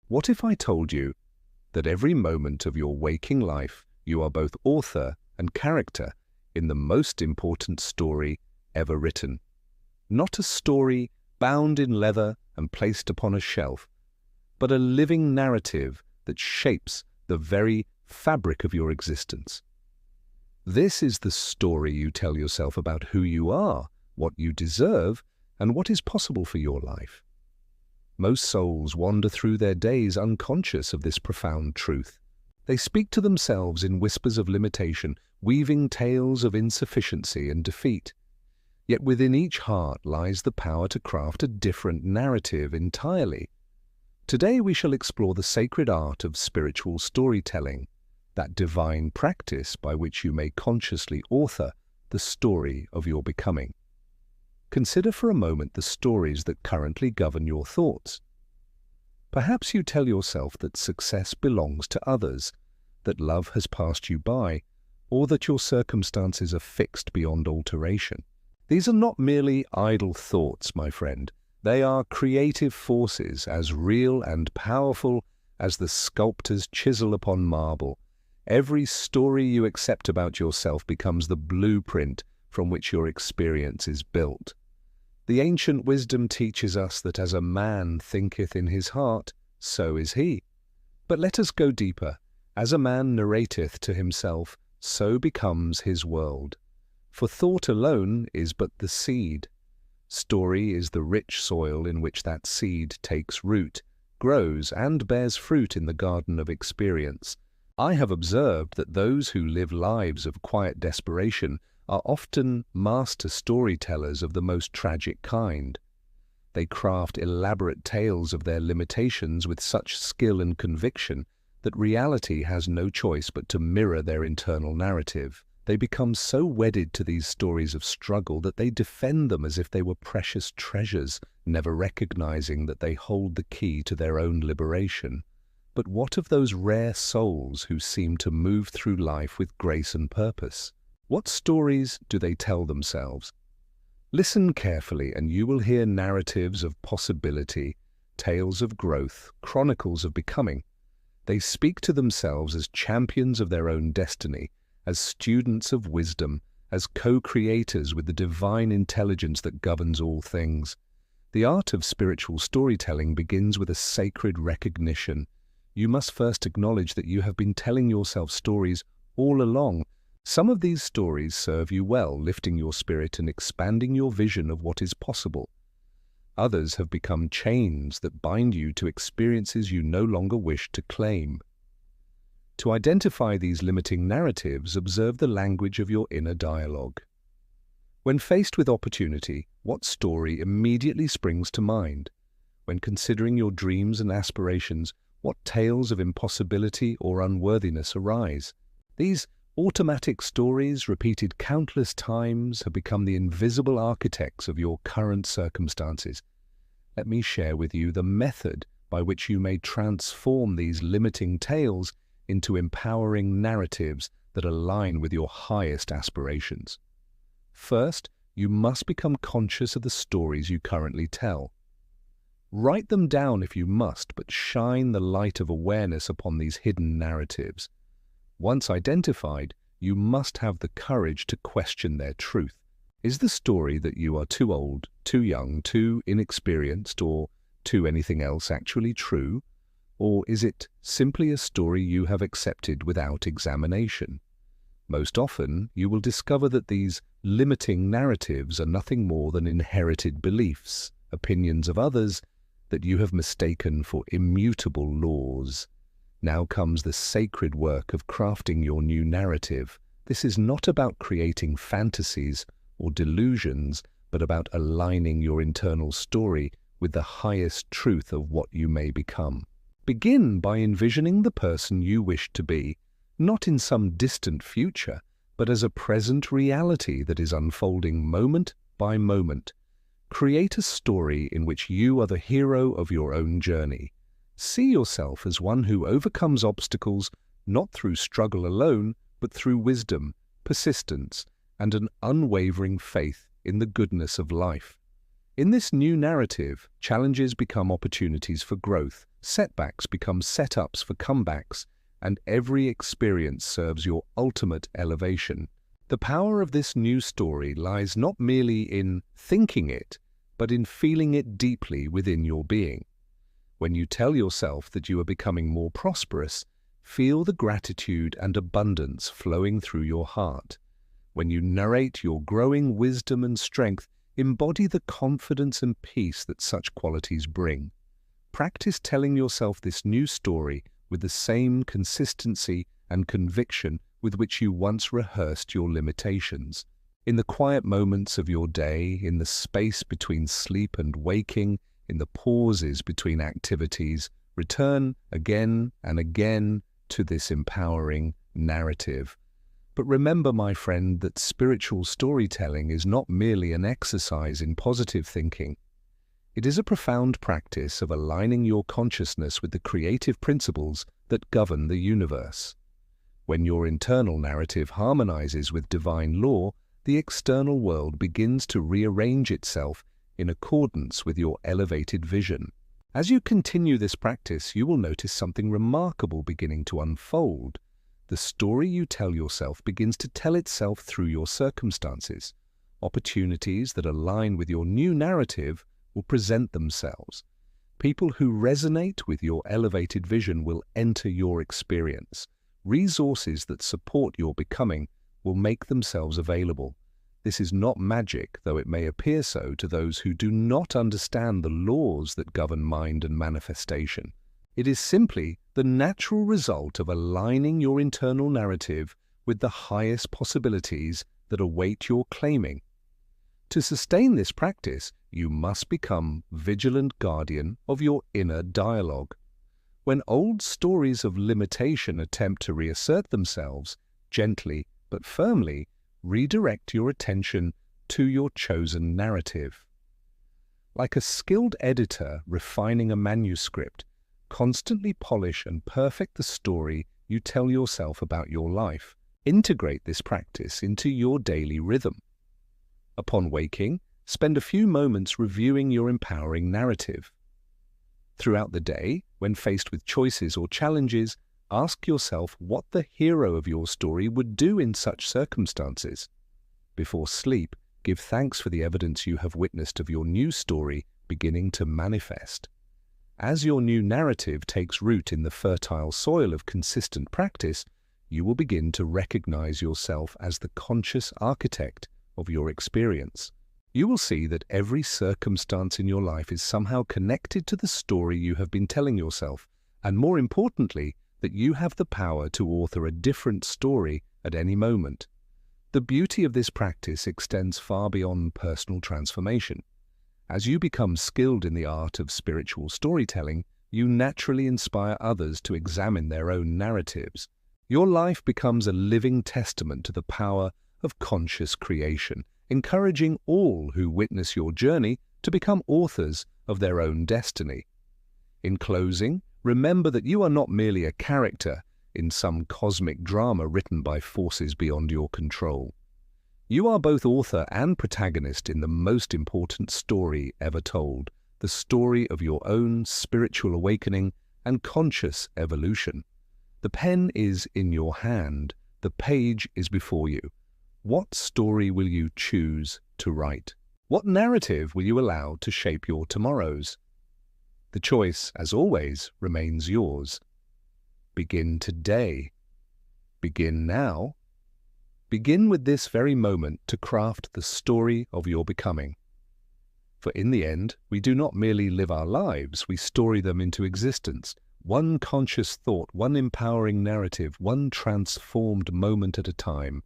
What if I told you that every moment of your waking life you are both author and character in the most important story ever written? Not a story bound in leather and placed upon a shelf, but a living narrative that shapes the very fabric of your existence. This is the story you tell yourself about who you are, what you deserve, and what is possible for your life. Most souls wander through their days unconscious of this profound truth. They speak to themselves in whispers of limitation, weaving tales of insufficiency and defeat. Yet within each heart lies the power to craft a different narrative entirely. Today we shall explore the sacred art of spiritual storytelling, that divine practice by which you may consciously author the story of your becoming. Consider for a moment the stories that currently govern your thoughts. Perhaps you tell yourself that success belongs to others, that love has passed you by, or that your circumstances are fixed beyond alteration. These are not merely idle thoughts, my friend. They are creative forces as real and powerful as the sculptor's chisel upon marble. Every story you accept about yourself becomes the blueprint from which your experience is built. The ancient wisdom teaches us that as a man thinketh in his heart, so is he. But let us go deeper. As a man narrateth to himself, so becomes his world. For thought alone is but the seed. Story is the rich soil in which that seed takes root, grows, and bears fruit in the garden of experience. I have observed that those who live lives of quiet desperation are often master storytellers of the most tragic kind. They craft elaborate tales of their limitations with such skill and conviction that reality has no choice but to mirror their internal narrative. They become so wedded to these stories of struggle that they defend them as if they were precious treasures, never recognizing that they hold the key to their own liberation. But what of those rare souls who seem to move through life with grace and purpose? What stories do they tell themselves? Listen carefully and you will hear narratives of possibility, tales of growth, chronicles of becoming. They speak to themselves as champions of their own destiny, as students of wisdom, as co-creators with the divine intelligence that governs all things. The art of spiritual storytelling begins with a sacred recognition. You must first acknowledge that you have been telling yourself stories all along. Some of these stories serve you well, lifting your spirit and expanding your vision of what is possible. Others have become chains that bind you to experiences you no longer wish to claim. To identify these limiting narratives, observe the language of your inner dialogue. When faced with opportunity, what story immediately springs to mind? When considering your dreams and aspirations, what tales of impossibility or unworthiness arise? These automatic stories, repeated countless times, have become the invisible architects of your current circumstances. Let me share with you the method by which you may transform these limiting tales into empowering narratives that align with your highest aspirations. First, you must become conscious of the stories you currently tell. Write them down if you must, but shine the light of awareness upon these hidden narratives. Once identified, you must have the courage to question their truth. Is the story that you are too old, too young, too inexperienced, or too anything else actually true? Or is it simply a story you have accepted without examination? Most often, you will discover that these limiting narratives are nothing more than inherited beliefs, opinions of others that you have mistaken for immutable laws. Now comes the sacred work of crafting your new narrative. This is not about creating fantasies or delusions, but about aligning your internal story with the highest truth of what you may become. Begin by envisioning the person you wish to be, not in some distant future, but as a present reality that is unfolding moment by moment. Create a story in which you are the hero of your own journey. See yourself as one who overcomes obstacles not through struggle alone, but through wisdom, persistence, and an unwavering faith in the goodness of life. In this new narrative, challenges become opportunities for growth, setbacks become setups for comebacks, and every experience serves your ultimate elevation. The power of this new story lies not merely in thinking it, but in feeling it deeply within your being. When you tell yourself that you are becoming more prosperous, feel the gratitude and abundance flowing through your heart. When you narrate your growing wisdom and strength, embody the confidence and peace that such qualities bring. Practice telling yourself this new story with the same consistency and conviction with which you once rehearsed your limitations. In the quiet moments of your day, in the space between sleep and waking, in the pauses between activities, return again and again to this empowering narrative. But remember, my friend, that spiritual storytelling is not merely an exercise in positive thinking. It is a profound practice of aligning your consciousness with the creative principles that govern the universe. When your internal narrative harmonizes with divine law, the external world begins to rearrange itself in accordance with your elevated vision. As you continue this practice, you will notice something remarkable beginning to unfold. The story you tell yourself begins to tell itself through your circumstances. Opportunities that align with your new narrative will present themselves. People who resonate with your elevated vision will enter your experience. Resources that support your becoming will make themselves available. This is not magic, though it may appear so to those who do not understand the laws that govern mind and manifestation. It is simply the natural result of aligning your internal narrative with the highest possibilities that await your claiming. To sustain this practice, you must become vigilant guardian of your inner dialogue. When old stories of limitation attempt to reassert themselves, gently but firmly, redirect your attention to your chosen narrative. Like a skilled editor refining a manuscript, constantly polish and perfect the story you tell yourself about your life. Integrate this practice into your daily rhythm. Upon waking, spend a few moments reviewing your empowering narrative. Throughout the day, when faced with choices or challenges, ask yourself what the hero of your story would do in such circumstances. Before sleep, give thanks for the evidence you have witnessed of your new story beginning to manifest. As your new narrative takes root in the fertile soil of consistent practice, you will begin to recognize yourself as the conscious architect of your experience. You will see that every circumstance in your life is somehow connected to the story you have been telling yourself, and more importantly, that you have the power to author a different story at any moment. The beauty of this practice extends far beyond personal transformation. As you become skilled in the art of spiritual storytelling, you naturally inspire others to examine their own narratives. Your life becomes a living testament to the power of conscious creation, encouraging all who witness your journey to become authors of their own destiny. In closing, remember that you are not merely a character in some cosmic drama written by forces beyond your control. You are both author and protagonist in the most important story ever told, the story of your own spiritual awakening and conscious evolution. The pen is in your hand, the page is before you. What story will you choose to write? What narrative will you allow to shape your tomorrows? The choice, as always, remains yours. Begin today. Begin now. Begin with this very moment to craft the story of your becoming. For in the end, we do not merely live our lives, we story them into existence. One conscious thought, one empowering narrative, one transformed moment at a time.